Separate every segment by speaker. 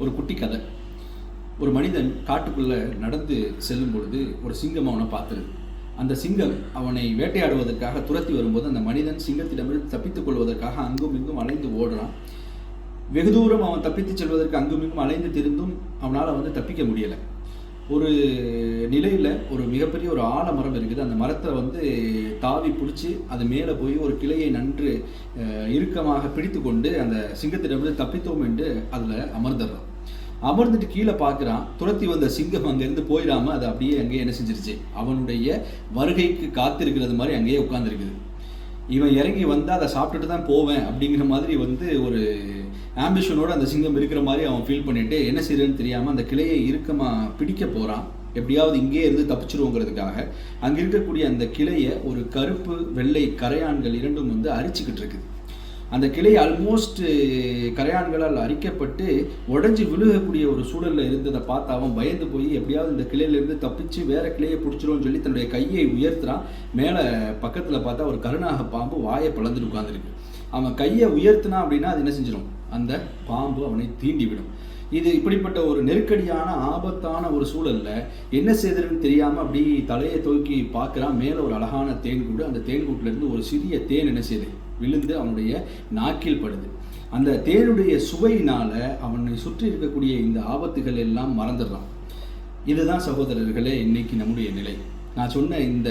Speaker 1: ஒரு குட்டி கதை. ஒரு மனிதன் காட்டுக்குள்ளே நடந்து செல்லும் பொழுது ஒரு சிங்கம் அவனை பார்த்துருது. அந்த சிங்கம் அவனை வேட்டையாடுவதற்காக துரத்தி வரும்போது அந்த மனிதன் சிங்கத்திடமிருந்து தப்பித்துக் கொள்வதற்காக அங்கும் இங்கும் அலைந்து ஓடுறான். வெகு தூரம் அவன் தப்பித்து செல்வதற்கு அங்கும் இங்கும் அலைந்து திருந்தும் அவனால் தப்பிக்க முடியலை. ஒரு நிலையில் ஒரு மிகப்பெரிய ஒரு ஆலமரம் இருக்குது. அந்த மரத்தை தாவி பிடிச்சி அது மேலே போய் ஒரு கிளையை நன்று இறுக்கமாக பிடித்து கொண்டு அந்த சிங்கத்திடமிருந்து தப்பித்தோம் என்று அதில் அமர்ந்துடுறான். அமர்ந்துட்டு கீழே பார்க்குறான். துரத்தி வந்த சிங்கம் அங்கேருந்து போயிடாமல் அது அப்படியே அங்கேயே என்ன செஞ்சிருச்சு, அவனுடைய வருகைக்கு காத்திருக்கிறது மாதிரி அங்கேயே உட்காந்துருக்குது. இவன் இறங்கி வந்தால் அதை சாப்பிட்டுட்டு தான் போவேன் அப்படிங்கிற மாதிரி ஒரு ஆம்பிஷனோடு அந்த சிங்கம் இருக்கிற மாதிரி அவன் ஃபீல் பண்ணிவிட்டு என்ன செய்யறதுன்னு தெரியாமல் அந்த கிளையை இறுக்கமாக பிடிக்க போகிறான். எப்படியாவது இங்கே இருந்து தப்பிச்சிருவோங்கிறதுக்காக அங்கே இருக்கக்கூடிய அந்த கிளையை ஒரு கருப்பு வெள்ளை கரையான்கள் இரண்டும் அரிச்சுக்கிட்டு இருக்குது. அந்த கிளை ஆல்மோஸ்ட் கரையான்களால் அரிக்கப்பட்டு உடஞ்சி விழுகக்கூடிய ஒரு சூழலில் இருந்ததை பார்த்து அவன் பயந்து போய் எப்படியாவது இந்த கிளையிலேருந்து தப்பிச்சு வேறு கிளையை பிடிச்சிரும்னு சொல்லி தன்னுடைய கையை உயர்த்துறான். மேலே பக்கத்தில் பார்த்தா ஒரு கருநாக பாம்பு வாயை பிளந்துட்டு உட்காந்துருக்கு. அவன் கையை உயர்த்தினா அப்படின்னா அது என்ன செஞ்சிடும், அந்த பாம்பு அவனை தீண்டிவிடும். இது இப்படிப்பட்ட ஒரு நெருக்கடியான ஆபத்தான ஒரு சூழலில் என்ன செய்யறதுன்னு தெரியாமல் அப்படி தலையை தூக்கி பார்க்குறான். மேலே ஒரு அழகான தேன்கூடு. அந்த தேன்கூட்டிலேருந்து ஒரு சிறிய தேன் என்ன செய்யுது, விழுந்து அவனுடைய நாக்கில் படுது. அந்த தேனுடைய சுவையினால் அவனை சுற்றி இருக்கக்கூடிய இந்த ஆபத்துகள் எல்லாம் மறந்துடுறான். இதுதான் சகோதரர்களே இன்னைக்கு நம்முடைய நிலை. நான் சொன்ன இந்த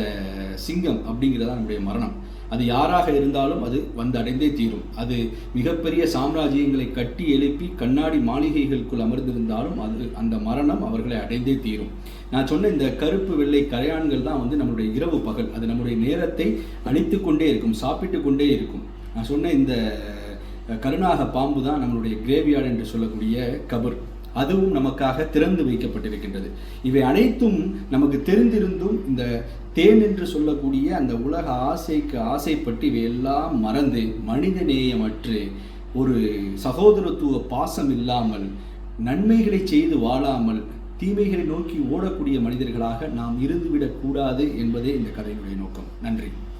Speaker 1: சிங்கம் அப்படிங்கிறதா நம்முடைய மரணம். அது யாராக இருந்தாலும் அது அடைந்தே தீரும். அது மிகப்பெரிய சாம்ராஜ்யங்களை கட்டி எழுப்பி கண்ணாடி மாளிகைகளுக்குள் அமர்ந்திருந்தாலும் அந்த மரணம் அவர்களை அடைந்தே தீரும். நான் சொன்ன இந்த கருப்பு வெள்ளை கரையான்கள் தான் நம்மளுடைய இரவு பகல். அது நம்முடைய நேரத்தை அழித்து கொண்டே இருக்கும், சாப்பிட்டு கொண்டே இருக்கும். நான் சொன்ன இந்த கருநாக பாம்பு தான் நம்மளுடைய கிரேவியார்டு என்று சொல்லக்கூடிய கபர். அதுவும் நமக்காக திறந்து வைக்கப்பட்டிருக்கின்றது. இவை அனைத்தும் நமக்கு தெரிந்திருந்தும் இந்த தேன் என்று சொல்லக்கூடிய அந்த உலக ஆசைக்கு ஆசைப்பட்டு இவையெல்லாம் மறந்து மனித நேயமற்று ஒரு சகோதரத்துவ பாசம் இல்லாமல் நன்மைகளை செய்து வாழாமல் தீமைகளை நோக்கி ஓடக்கூடிய மனிதர்களாக நாம் இருந்துவிடக்கூடாது என்பதே இந்த கதையினுடைய நோக்கம். நன்றி.